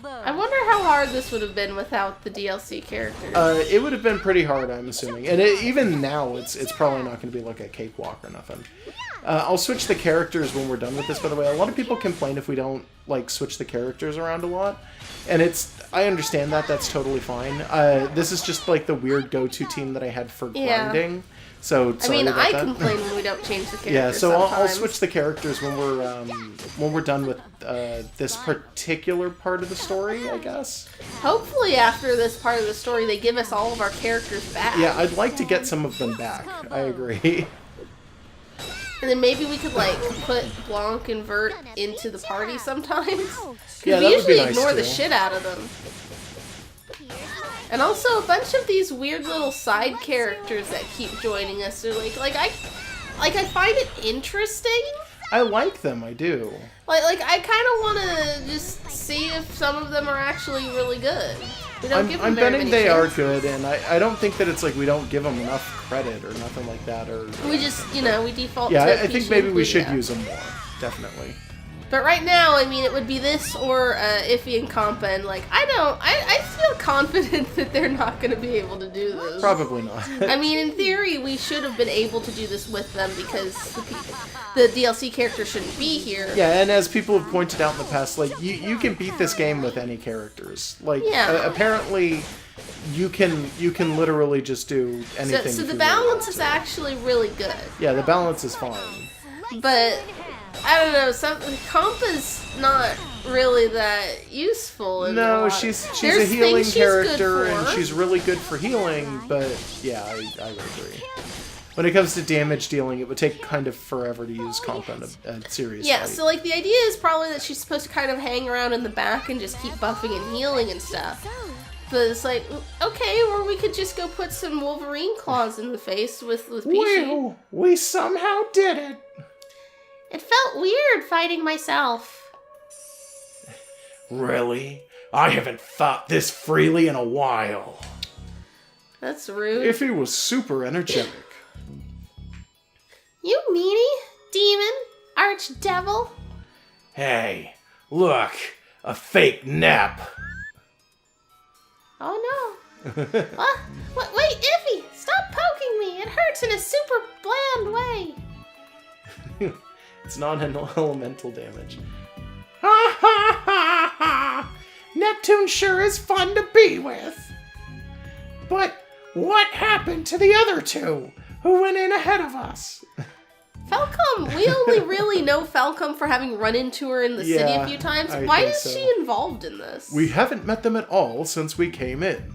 I wonder how hard this would have been without the DLC characters. It would have been pretty hard, I'm assuming. And even now, it's probably not going to be like a cakewalk or nothing. I'll switch the characters when we're done with this, by the way. A lot of people complain if we don't, like, switch the characters around a lot. And I understand that. That's totally fine. This is just, like, the weird go-to team that I had for grinding. So, sorry about that. I complain when we don't change the characters. Yeah, so I'll switch the characters when we're done with this particular part of the story, I guess. Hopefully after this part of the story, they give us all of our characters back. Yeah, I'd like to get some of them back. I agree. And then maybe we could, like, put Blanc and Vert into the party sometimes. Yeah, we that would usually be nice ignore too. the shit out of them. And also, a bunch of these weird little side characters that keep joining us are like I find it interesting. I like them, I do. Like I kind of want to just see if some of them are actually really good. We don't give them I'm very betting many they are chances. good, and I don't think that it's like we don't give them enough credit or nothing like that. Or We just, we default yeah, to I think Peach maybe and we should Lugia. use them more, definitely. But right now, I mean, it would be this or Iffy and Compa, and like, I feel confident that they're not going to be able to do this. Probably not. I mean, in theory, we should have been able to do this with them because the DLC character shouldn't be here. Yeah, and as people have pointed out in the past, like, you can beat this game with any characters. Like, apparently, you can literally just do anything. So the balance is actually really good. Yeah, the balance is fine. But I don't know, Compa's not really that useful. No, she's a healing character, and she's really good for healing, but yeah, I would agree. When it comes to damage dealing, it would take kind of forever to use Compa in a serious Yeah, fight. so like the idea is probably that she's supposed to kind of hang around in the back and just keep buffing and healing and stuff. But it's like, okay, or we could just go put some Wolverine claws in the face with Pichu. Well, we somehow did it. It felt weird fighting myself. Really? I haven't thought this freely in a while. That's rude. If he was super energetic. You meanie, demon, archdevil. Hey, look, a fake nap. Oh no. What? Wait, Iffy, stop poking me. It hurts in a super bland way. It's not an elemental damage. Ha ha ha ha! Neptune sure is fun to be with. But what happened to the other two who went in ahead of us? Falcom, we only really know Falcom for having run into her in the city a few times. Why is she involved in this? We haven't met them at all since we came in.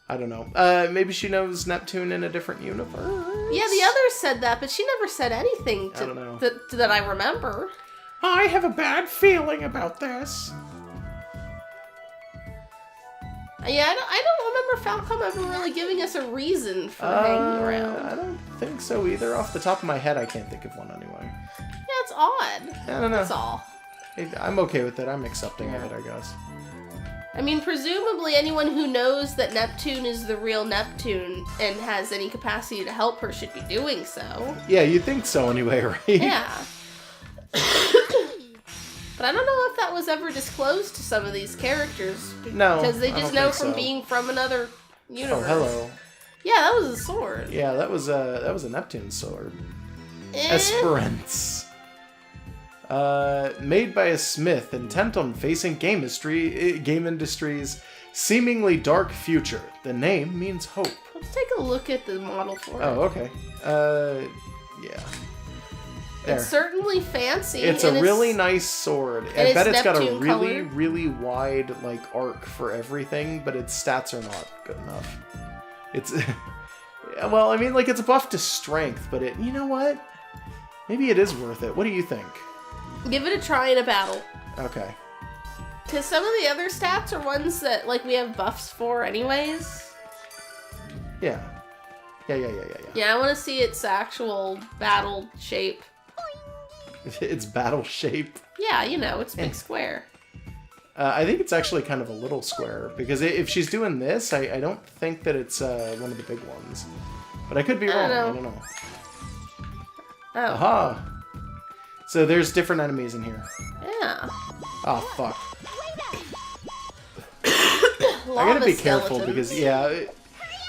I don't know. Maybe she knows Neptune in a different universe? Yeah, the others said that, but she never said anything I don't know. that I remember. I have a bad feeling about this. Yeah, I don't remember Falcom ever really giving us a reason for hanging around. I don't think so either. Off the top of my head, I can't think of one anyway. Yeah, it's odd. I don't know. That's all. I'm okay with it. I'm accepting of it, I guess. I mean, presumably anyone who knows that Neptune is the real Neptune and has any capacity to help her should be doing so. Yeah, you think so anyway, right? Yeah. But I don't know if that was ever disclosed to some of these characters. No, Because they I just don't know think from so. being from another universe. Oh, hello. Yeah, that was a sword. Yeah, that was a Neptune sword. Esperance. Made by a smith intent on facing game industry's seemingly dark future. The name means hope. Let's take a look at the model for it. Oh, okay. Yeah. There. It's certainly fancy. It's a really nice sword. I it's bet it's got a Neptune really, colored. really wide like arc for everything, but its stats are not good enough. It's well, I mean, like it's buffed to strength, but you know what? Maybe it is worth it. What do you think? Give it a try in a battle. Okay. Because some of the other stats are ones that like we have buffs for anyways. Yeah. Yeah. Yeah, I want to see its actual battle shape. Its battle shape. Yeah, it's big square. I think it's actually kind of a little square, because if she's doing this, I don't think that it's one of the big ones. But I could be wrong. I don't know. Oh. Aha! So there's different enemies in here. Yeah. Oh, fuck. gotta be careful because, yeah,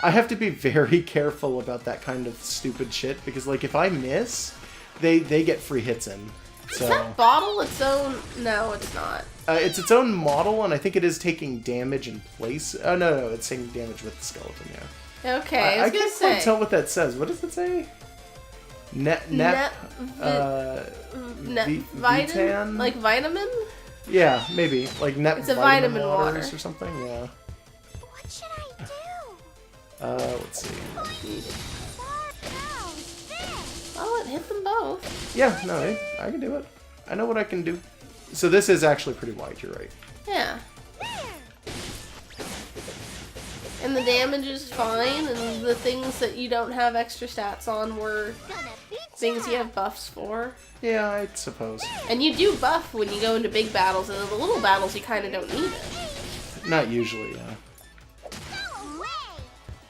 I have to be very careful about that kind of stupid shit because, like, if I miss, they get free hits in. So. Is that bottle its own? No, it's not. It's its own model, and I think it is taking damage in place. Oh, no, it's taking damage with the skeleton, yeah. Okay, I was gonna can't say. quite tell what that says. What does it say? Vitamin? Like vitamin? Yeah, maybe. Like it's a vitamin waters water. Or something, yeah. What should I do? Let's see. Oh, it hit them both. Yeah, no, I can do it. I know what I can do. So this is actually pretty wide, you're right. Yeah. And the damage is fine, and the things that you don't have extra stats on were things you have buffs for. Yeah, I suppose. And you do buff when you go into big battles, and in the little battles you kind of don't need it. Not usually, yeah.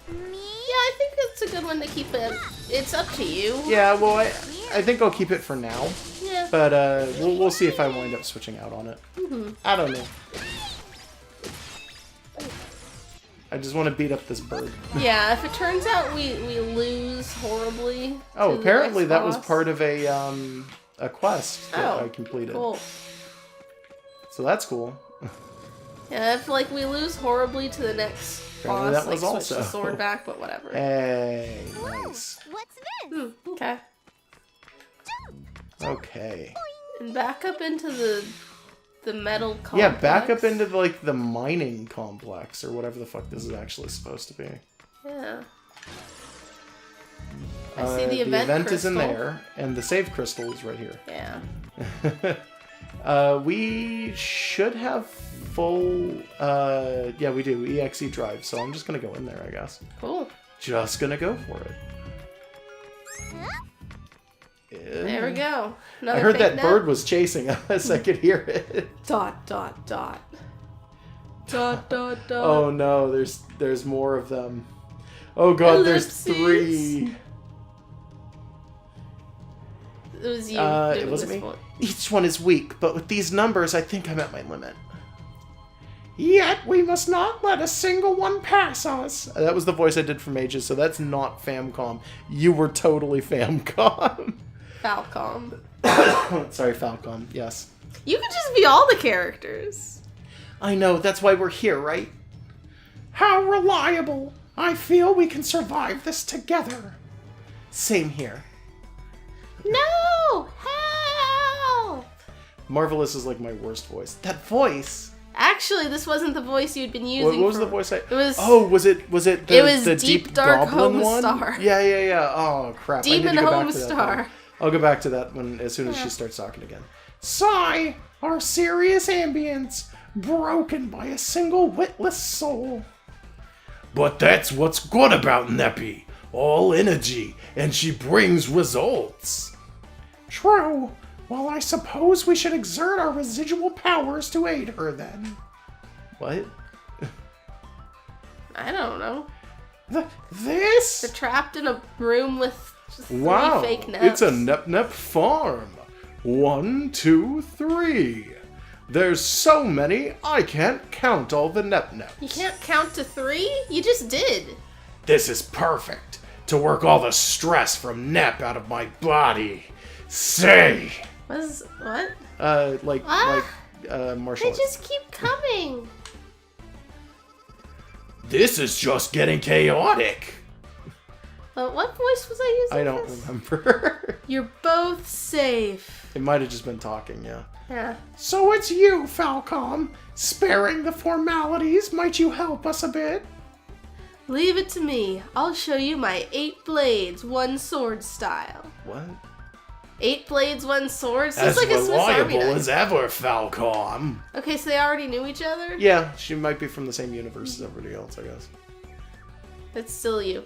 Yeah, I think it's a good one to keep it. It's up to you. Yeah, well, I think I'll keep it for now. Yeah. But we'll see if I wind up switching out on it. I don't know. I just want to beat up this bird. Yeah, if it turns out we lose horribly. Oh, to the apparently next that was boss. part of a quest that I completed. Cool. So that's cool. Yeah, if like we lose horribly to the next Apparently boss, that was like also. switch the sword back, but whatever. Hey, nice. What's this? Okay. Okay. And back up into the metal complex. Yeah, back up into like the mining complex or whatever the fuck this is actually supposed to be. Yeah. I see the event is in crystal. there, and the save crystal is right here. Yeah. We should have full, yeah, we do, EXE drive, so I'm just gonna go in there, I guess. Cool. Just gonna go for it. There we go. Another I heard fake that net. bird was chasing us, I could hear it. Dot, dot, dot. Dot, dot, dot. Oh no, there's more of them. Oh god, there's Ellipses. 3. It was you It doing wasn't this me. one. Each one is weak, but with these numbers, I think I'm at my limit. Yet we must not let a single one pass us. That was the voice I did for Mages, so that's not Famcom. You were totally Famcom. Falcom. Sorry, Falcom. Yes. You could just be all the characters. I know, that's why we're here, right? How reliable. I feel we can survive this together. Same here. No! Help! Marvelous is like my worst voice. That voice. Actually, this wasn't the voice you'd been using. What was for... the voice I? It was. Oh, was it the, It was the Deep Dark Goblin Home one? Star. Yeah. Oh crap! Demon I need to go back Home to that Star. one. I'll go back to that one as soon as she starts talking again. Sigh, our serious ambience, broken by a single witless soul. But that's what's good about Neppy. All energy, and she brings results. True. Well, I suppose we should exert our residual powers to aid her then. What? I don't know. This? They're trapped in a room with 3 Wow, fake nets. it's a Nep farm. 1, 2, 3. There's so many, I can't count all the Neps. You can't count to 3? You just did. This is perfect to work all the stress from Nep out of my body. Say. What? Martial They arts. just keep coming. This is just getting chaotic. What voice was I using? I don't this? remember. You're both safe. It might have just been talking, yeah. Yeah. So it's you, Falcom. Sparing the formalities, might you help us a bit? Leave it to me. I'll show you my 8 blades, 1 sword style. What? 8 blades, 1 sword? As Sounds like a Swiss Army reliable knife. as ever, Falcom. Okay, so they already knew each other? Yeah, she might be from the same universe as everybody else, I guess. It's still you.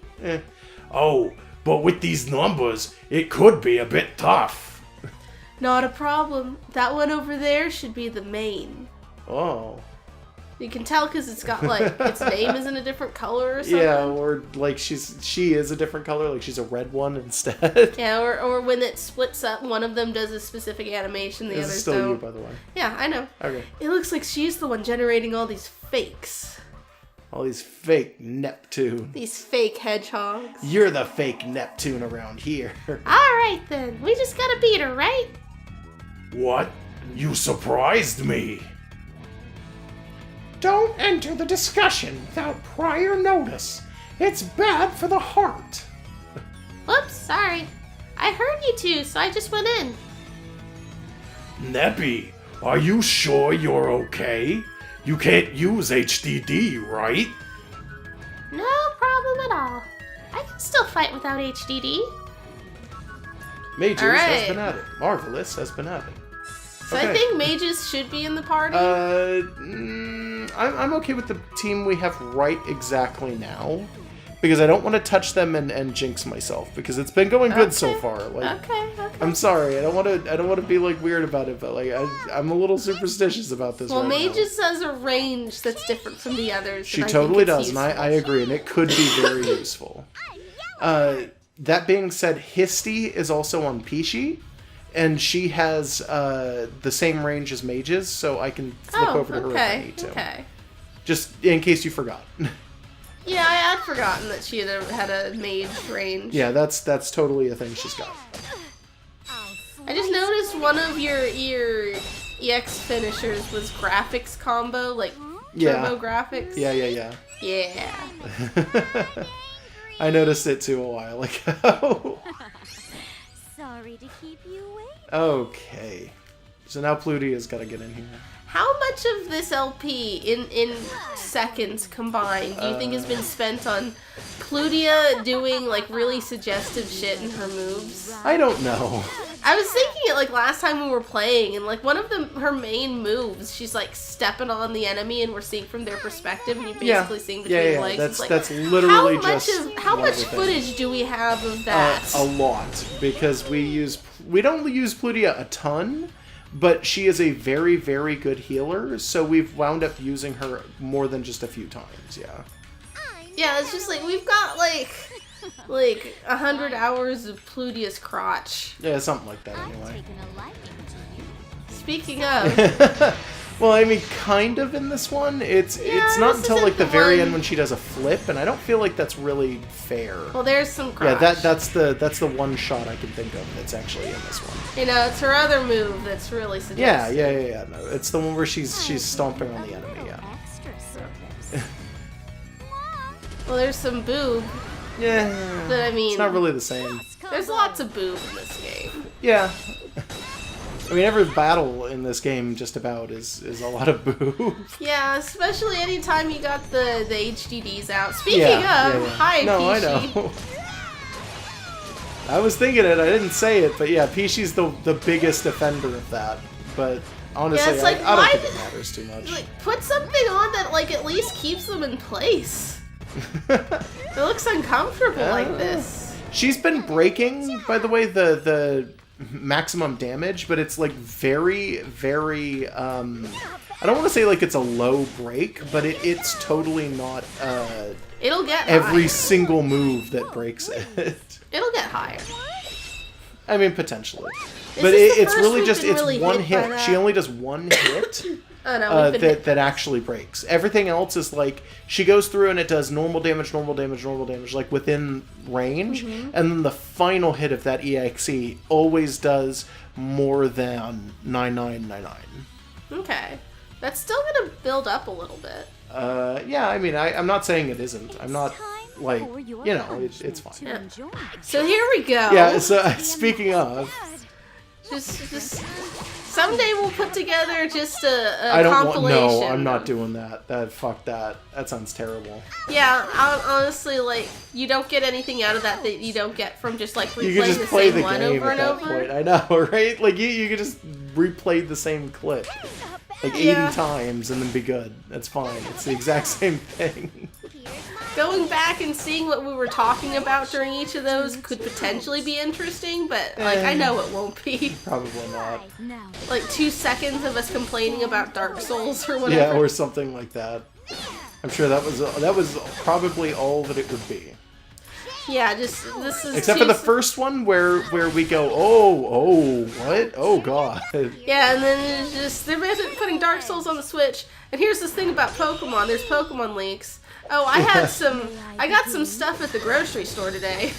Oh, but with these numbers, it could be a bit tough. Not a problem. That one over there should be the main. Oh. You can tell because it's got like its name is in a different color or something. Yeah, or like she is a different color, like she's a red one instead. Yeah, or when it splits up, one of them does a specific animation, the This others is still don't. you, by the way. Yeah, I know. Okay. It looks like she's the one generating all these fakes. All these fake Neptune. These fake hedgehogs. You're the fake Neptune around here. Alright then, we just gotta beat her, right? What? You surprised me. Don't enter the discussion without prior notice. It's bad for the heart. Whoops, sorry. I heard you two, so I just went in. Neppy, are you sure you're okay? You can't use HDD, right? No problem at all. I can still fight without HDD. Mages All right. has been at it. Marvelous has been at it. So I think mages should be in the party. I'm okay with the team we have right exactly now. Because I don't want to touch them and jinx myself, because it's been going good so far. Like, Okay. I'm sorry, I don't want to be like weird about it, but like I'm a little superstitious about this. Well, right mages has a range that's different from the others. She and I totally think does, it's and I agree, and it could be very useful. That being said, Histy is also on Pishi, and she has the same range as mages, so I can flip over to her if I need to. Okay. Just in case you forgot. Yeah, I had forgotten that she had a mage range. Yeah, that's totally a thing she's got. I just noticed one of your EX finishers was graphics combo, like turbo graphics. Yeah. Yeah. I noticed it too a while ago. Sorry to keep you waiting. Okay. So now Plutia's got to get in here. How much of this LP in seconds combined do you think has been spent on Plutia doing like really suggestive shit in her moves? I don't know. I was thinking it like last time we were playing, and like one of her main moves, she's like stepping on the enemy, and we're seeing from their perspective, and you're basically seeing between legs. That's like, that's literally how much footage do we have of that? A lot, because we don't use Plutia a ton. But she is a very, very good healer, so we've wound up using her more than just a few times, yeah. Yeah, it's just like, we've got like 100 hours of Plutia's crotch. Yeah, something like that anyway. Speaking of... Well, I mean, kind of in this one. It's not until like the very end when she does a flip, and I don't feel like that's really fair. Well, there's some crotch. Yeah, that's the one shot I can think of that's actually in this one. You know, it's her other move that's really suggestive. Yeah. No, it's the one where she's stomping on the enemy. Yeah. Well, there's some boob. Yeah. But I mean, it's not really the same. There's lots of boob in this game. Yeah. I mean, every battle in this game just about is a lot of boob. Yeah, especially anytime you got the HDDs out. Speaking of, hi, no, Pishi. I know. I was thinking it, I didn't say it, but yeah, Pishi's the biggest offender of that. But honestly, it's like, I don't think it matters too much. Like, put something on that like at least keeps them in place. It looks uncomfortable like this. She's been breaking, by the way, the maximum damage, but it's like very, very I don't want to say like it's a low break, but it's totally not it'll get every higher. single move that breaks it. It'll get higher. I mean, potentially. Is But this the it's first really we've just been it's really one hit by hit. that? She only does one hit. Oh, no, we've been hit. That actually breaks. Everything else is like she goes through and it does normal damage, like within range, and then the final hit of that EXE always does more than 9999. Okay, that's still gonna build up a little bit. Yeah, I mean, I'm not saying it isn't. I'm not like it's fine. Yeah. So here we go. Yeah. So speaking of, just someday we'll put together just a I don't compilation. want. No, I'm not doing that. Fuck that. That sounds terrible. Yeah, honestly, like you don't get anything out of that you don't get from just like You can replaying just the play same the one game over at and that over. point. I know, right? Like you can just replay the same clip like 80 times and then be good. That's fine. It's the exact same thing. Going back and seeing what we were talking about during each of those could potentially be interesting, but like I know it won't be. Probably not. Like 2 seconds of us complaining about Dark Souls or whatever. Yeah, or something like that. I'm sure that was probably all that it would be. Yeah, just this is except for the first one where we go, oh, what? Oh god. Yeah, and then it's just they're basically putting Dark Souls on the Switch. And here's this thing about Pokemon. There's Pokemon links. Oh, I got some stuff at the grocery store today.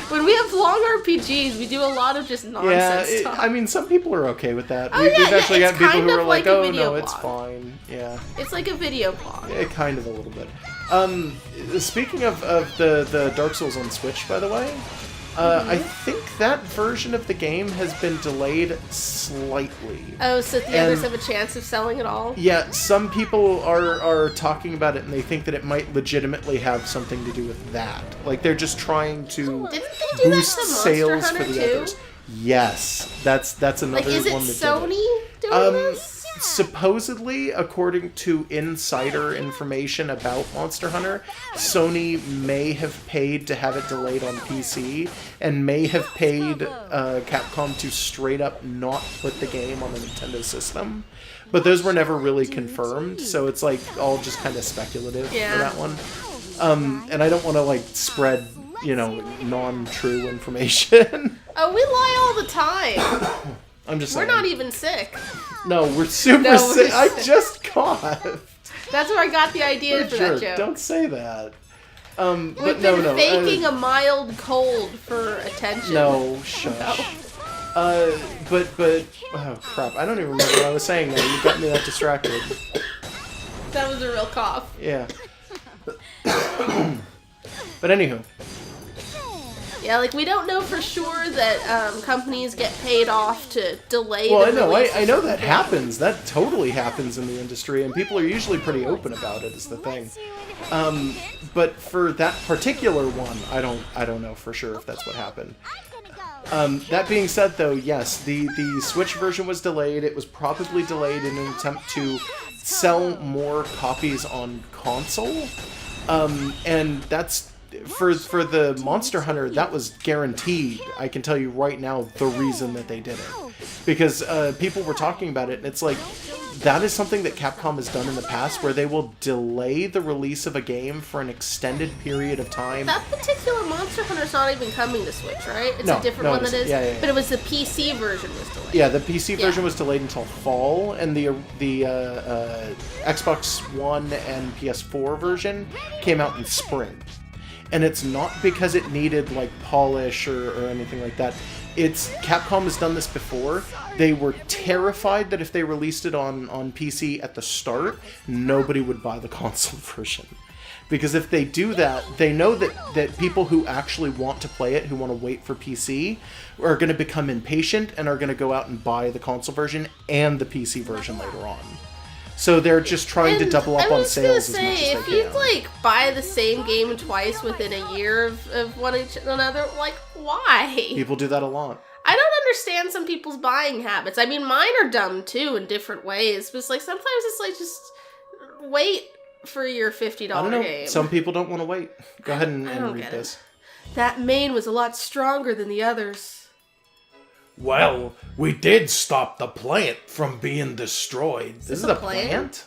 When we have long RPGs, we do a lot of just nonsense stuff. I mean, some people are okay with that. Oh, We've yeah, actually got people kind who of are like like, a oh, video no, it's blog. fine. Yeah. It's like a video blog. Yeah, kind of a little bit. Speaking of the Dark Souls on Switch, by the way, I think that version of the game has been delayed slightly. Oh, so the others have a chance of selling it all? Yeah, some people are talking about it and they think that it might legitimately have something to do with that. Like, they're just trying to Didn't they do that boost to Monster sales Hunter for the too? others. Yes, that's another Like, is it one that Sony did doing it. this? Supposedly, according to insider information about Monster Hunter, Sony may have paid to have it delayed on PC, and may have paid Capcom to straight up not put the game on the Nintendo system. But those were never really confirmed, so it's like all just kind of speculative for that one. And I don't want to like spread, you know, non-true information. Oh, we lie all the time. I'm just We're saying. not even sick. No, we're super No, we're sick. I sick. just coughed. That's where I got the idea for Jerk, that joke. don't say that. But We've no, been no. faking a mild cold for attention. No, shush. But oh crap! I don't even remember what I was saying now. You got me that distracted. That was a real cough. Yeah. But anywho, Yeah, like we don't know for sure that companies get paid off to delay well, the release I of know that something. happens. That totally happens in the industry, and people are usually pretty open about it. Is the thing. But for that particular one, I don't know for sure if that's what happened. That being said, though, yes, the Switch version was delayed. It was probably delayed in an attempt to sell more copies on console. And that's for the Monster Hunter, that was guaranteed. I can tell you right now the reason that they did it, because people were talking about it, and it's like that is something that Capcom has done in the past, where they will delay the release of a game for an extended period of time. That particular Monster Hunter's not even coming to Switch, right? It's No, a different no, one it that isn't. is. Yeah. But it was the PC version was delayed. Yeah, the PC version Yeah. was delayed until fall, and the Xbox One and PS4 version came out in spring. And it's not because it needed like polish or anything like that. It's Capcom has done this before. They were terrified that if they released it on PC at the start, nobody would buy the console version. Because if they do that, they know that people who actually want to play it, who want to wait for PC, are going to become impatient and are going to go out and buy the console version and the PC version later on. So they're just trying to double up on sales as much as they if can. you like buy the same game twice within a year of one each another, like why? People do that a lot. I don't understand some people's buying habits. I mean, mine are dumb too in different ways, but it's like sometimes it's like just wait for your $50 I don't know. game. Some people don't want to wait. Go ahead and don't read get this. That mane was a lot stronger than the others. Well, we did stop the plant from being destroyed. This is a a plant?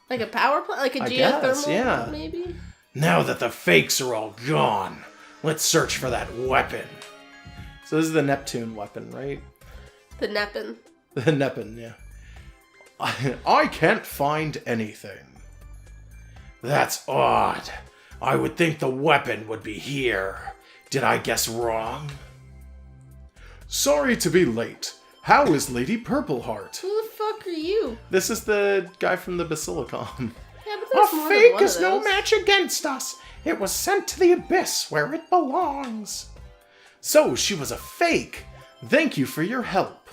Like a power plant? Like a I geothermal, guess, yeah. maybe? Now that the fakes are all gone, let's search for that weapon. So this is the Neptune weapon, right? The Neppin. The Nepin, yeah. I can't find anything. That's odd. I would think the weapon would be here. Did I guess wrong? Sorry to be late. How is Lady Purpleheart? Who the fuck are you? This is the guy from the Basilicom. Yeah, but A there's more than fake one is of no those. match against us. It was sent to the abyss where it belongs. So, she was a fake. Thank you for your help.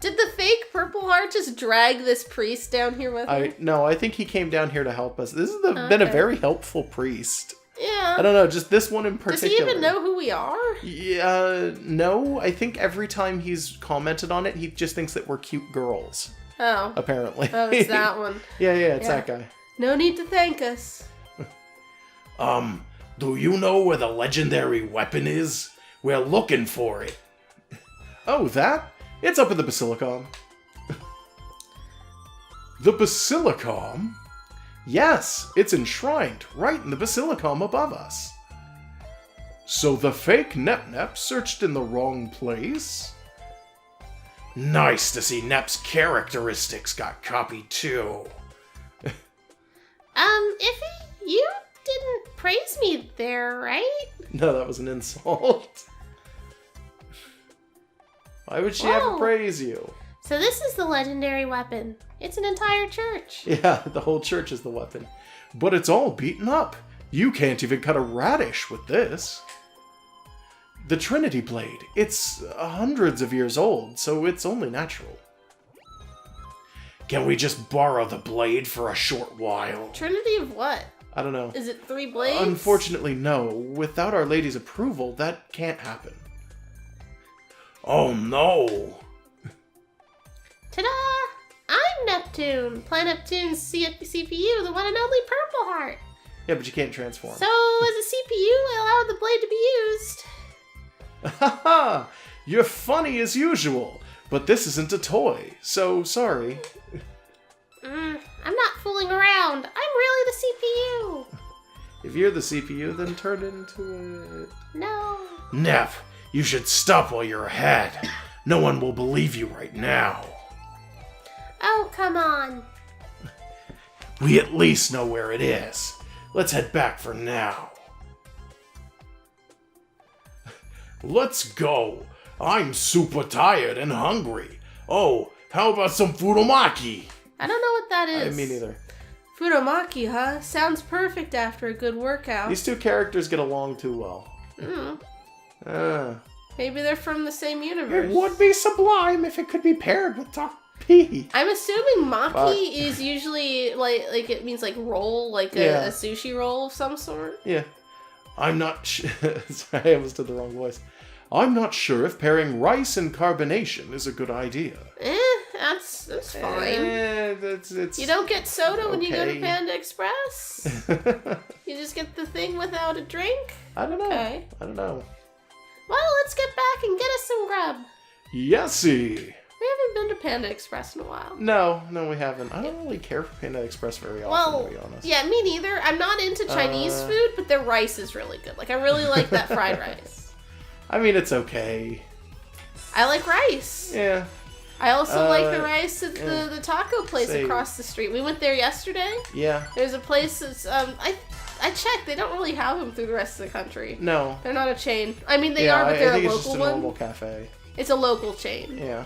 Did the fake Purple Heart just drag this priest down here with him? No, I think he came down here to help us. This has been a very helpful priest. Yeah. I don't know, just this one in Does particular. he even know who we are? Yeah, no. I think every time he's commented on it, he just thinks that we're cute girls. Oh. Apparently. Oh, it's that one. Yeah, it's Yeah. that guy. No need to thank us. Do you know where the legendary weapon is? We're looking for it. Oh, that? It's up in the Basilicom. The Basilicom? Yes, it's enshrined right in the Basilicom above us. So the fake Nep searched in the wrong place? Nice to see Nep's characteristics got copied too. Iffy, you didn't praise me there, right? No, that was an insult. Why would she ever praise you? So this is the legendary weapon. It's an entire church. Yeah, the whole church is the weapon. But it's all beaten up. You can't even cut a radish with this. The Trinity Blade. It's hundreds of years old, so it's only natural. Can we just borrow the blade for a short while? Trinity of what? I don't know. Is it 3 blades? Unfortunately, no. Without Our Lady's approval, that can't happen. Oh no! Ta-da! I'm Neptune, Planet Neptune's CPU, the one and only Purple Heart. Yeah, but you can't transform. So, as a CPU, I allowed the blade to be used. Ha ha! You're funny as usual, but this isn't a toy, so sorry. I'm not fooling around. I'm really the CPU. If you're the CPU, then turn into it. No. Nep, you should stop while you're ahead. No one will believe you right now. Oh, come on. We at least know where it is. Let's head back for now. Let's go. I'm super tired and hungry. Oh, how about some furumaki? I don't know what that is. Me neither. Furumaki, huh? Sounds perfect after a good workout. These two characters get along too well. Maybe they're from the same universe. It would be sublime if it could be paired with Doc P. I'm assuming maki is usually like it means like roll, like a sushi roll of some sort. Yeah. I'm not sorry, I almost did the wrong voice. I'm not sure if pairing rice and carbonation is a good idea. That's fine. It's you don't get soda when you go to okay. Panda Express? You just get the thing without a drink? I don't know. Okay. I don't know. Well, let's get back and get us some grub. Yesy! We haven't been to Panda Express in a while. No, we haven't. I don't really care for Panda Express very often, to be honest. Yeah, me neither. I'm not into Chinese food, but their rice is really good. Like, I really like that fried rice. I mean, it's okay. I like rice. Yeah. I also like the rice at the taco place across the street. We went there yesterday. Yeah. There's a place that's, I checked. They don't really have them through the rest of the country. No. They're not a chain. I mean, they are, but they're a local one. It's just a normal cafe. It's a local chain. Yeah.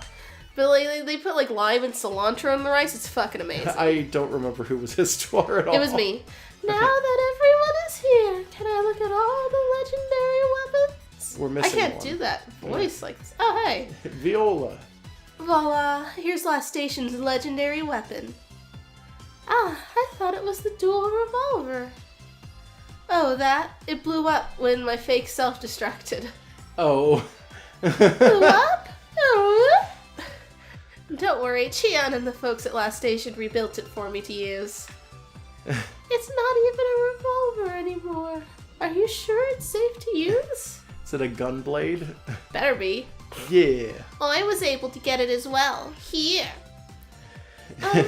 But like, they put like lime and cilantro in the rice. It's fucking amazing. I don't remember who was his store at all. It was me. Now that everyone is here, can I look at all the legendary weapons? We're missing I can't one. do that voice like this. Oh, hey. Viola. Voila, here's Last Station's legendary weapon. Ah, I thought it was the dual revolver. Oh, that? It blew up when my fake self-destructed. Oh. Blew up? Oh. Don't worry, Chian and the folks at Last Station rebuilt it for me to use. It's not even a revolver anymore. Are you sure it's safe to use? Is it a gun blade? Better be. Yeah. I was able to get it as well. Here. Look, I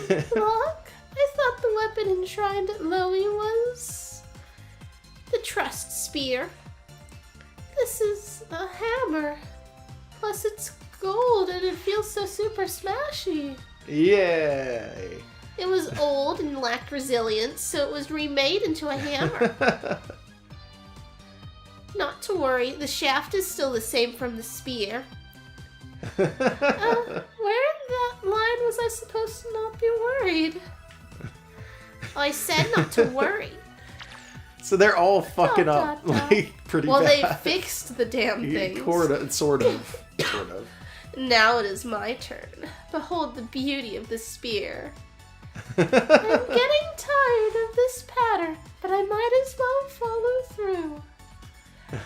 thought the weapon enshrined at Loey was the Trust Spear. This is a hammer. Plus it's gold and it feels so super smashy. Yay. It was old and lacked resilience, so it was remade into a hammer. Not to worry, the shaft is still the same from the spear. Where in that line was I supposed to not be worried? I said not to worry. So they're all fucking up, like, pretty well, bad. they fixed the damn things. Sort of. Now it is my turn. Behold the beauty of the spear. I'm getting tired of this pattern, but I might as well follow through.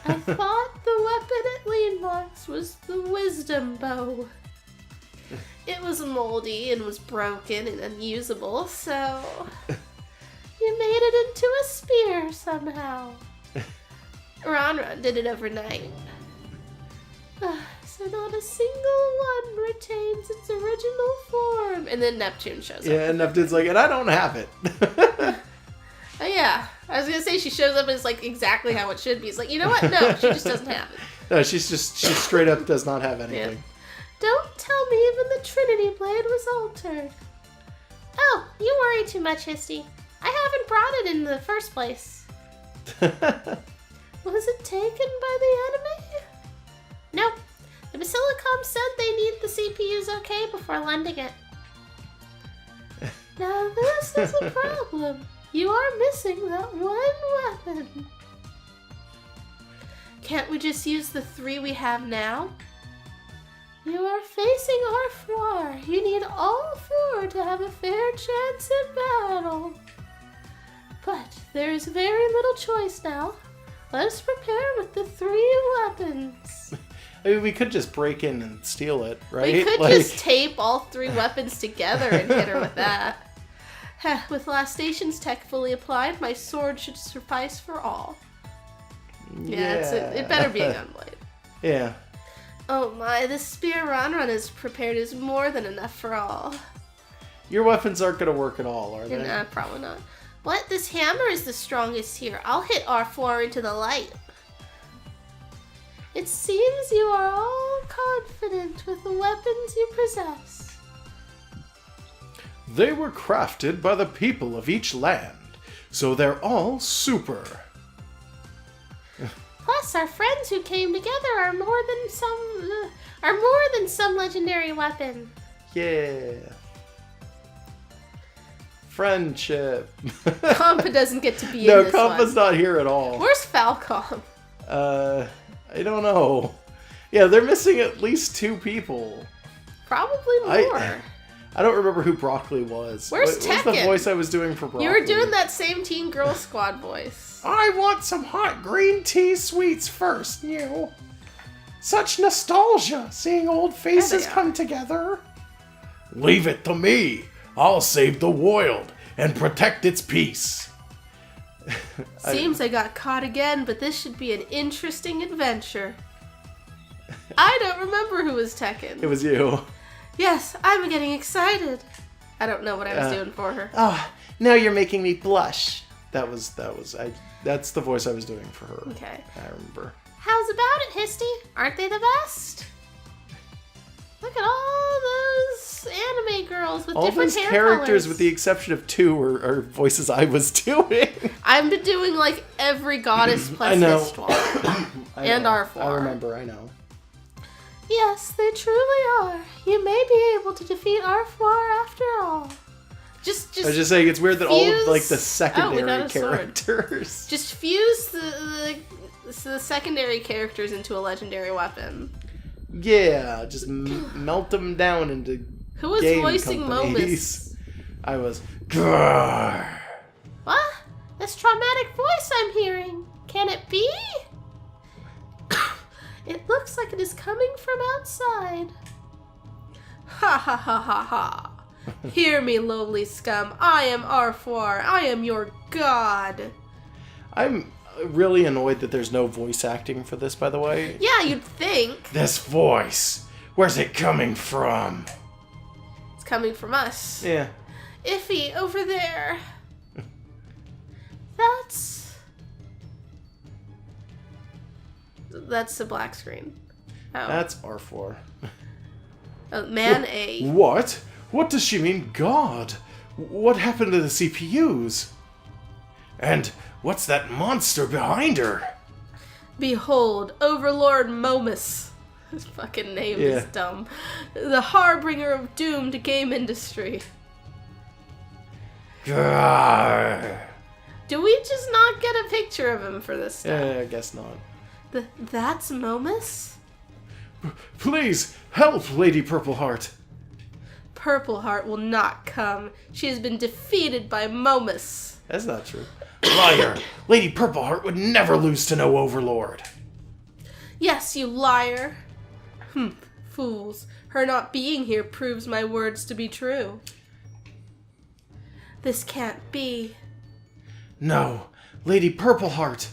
I thought the weapon at Leanbox was the wisdom bow. It was moldy and was broken and unusable, so you made it into a spear somehow. Ron did it overnight. So not a single one retains its original form. And then Neptune shows up. Yeah, and Neptune's like, and I don't have it. Oh yeah, I was gonna say she shows up and it's like exactly how it should be. It's like, you know what? No, she just doesn't have it. No, she straight up does not have anything. Yeah. Don't tell me even the Trinity Blade was altered. Oh, you worry too much, Histy. I haven't brought it in the first place. Was it taken by the enemy? No. The Basilicom said they need the CPUs okay before lending it. Now this is a problem. You are missing that one weapon. Can't we just use the 3 we have now? You are facing our 4. You need all 4 to have a fair chance at battle. But there is very little choice now. Let us prepare with the 3 weapons. I mean, we could just break in and steal it, right? We could just tape all 3 weapons together and hit her with that. With last station's tech fully applied, my sword should suffice for all. Yeah, it better be a gunblade. Yeah. Oh my, this spear Run is prepared is more than enough for all. Your weapons aren't going to work at all, are they? Nah, probably not. What? This hammer is the strongest here. I'll hit R4 into the light. It seems you are all confident with the weapons you possess. They were crafted by the people of each land, so they're all super. Plus, our friends who came together are more than some legendary weapon. Yeah. Friendship. Compa doesn't get to be in No, this Compa's one. not here at all. Where's Falcom? I don't know. Yeah, they're missing at least 2 people. Probably more. I don't remember who Broccoli was. Where's What was the Tekken? voice I was doing for Broccoli? You were doing that same Teen Girl Squad voice. I want some hot green tea sweets first, you. Such nostalgia, seeing old faces There they are. come together. Leave it to me. I'll save the world and protect its peace. Seems I got caught again, but this should be an interesting adventure. I don't remember who was Tekken. It was you. Yes, I'm getting excited. I don't know what I was doing for her. Oh, now you're making me blush. That's the voice I was doing for her. Okay. I remember. How's about it, Histy? Aren't they the best? Look at all those anime girls with All different those hair characters, colors. with the exception of 2, are voices I was doing. I've been doing like every goddess plus I know. Histwall. I And know. R4. I remember, I know. Yes, they truly are. You may be able to defeat R4 after all. Just I was just saying, it's weird that all of, like, the fuse- secondary Oh, we got a sword. characters. Just fuse the secondary characters into a legendary weapon. Yeah, just melt them down into Who was game voicing companies. Momus? I was. Grrr. What? This traumatic voice I'm hearing. Can it be? It looks like it is coming from outside. Ha ha ha ha ha. Hear me, lowly scum. I am R4. I am your god. I'm really annoyed that there's no voice acting for this, by the way. Yeah, you'd think. This voice, where's it coming from? It's coming from us. Yeah. Iffy, over there. That's the black screen. Oh. That's R4. Man A. What? What does she mean, God? What happened to the CPUs? And what's that monster behind her? Behold, Overlord Momus. His fucking name is Yeah. dumb. The harbinger of doom to game industry. Grrr. Do we just not get a picture of him for this stuff? Yeah, I guess not. That's Momus? Please, help, Lady Purple Heart. Purple Heart will not come. She has been defeated by Momus. That's not true. Liar! Lady Purple Heart would never lose to no Overlord. Yes, you liar. Fools. Her not being here proves my words to be true. This can't be. No, Lady Purple Heart.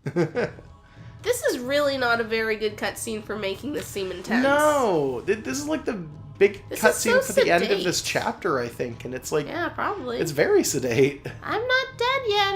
This is really not a very good cutscene for making this seem intense. No! This is like the big This is so cutscene for the end of sedate. this chapter, I think, and it's like, Yeah, probably. it's very sedate. I'm not dead yet,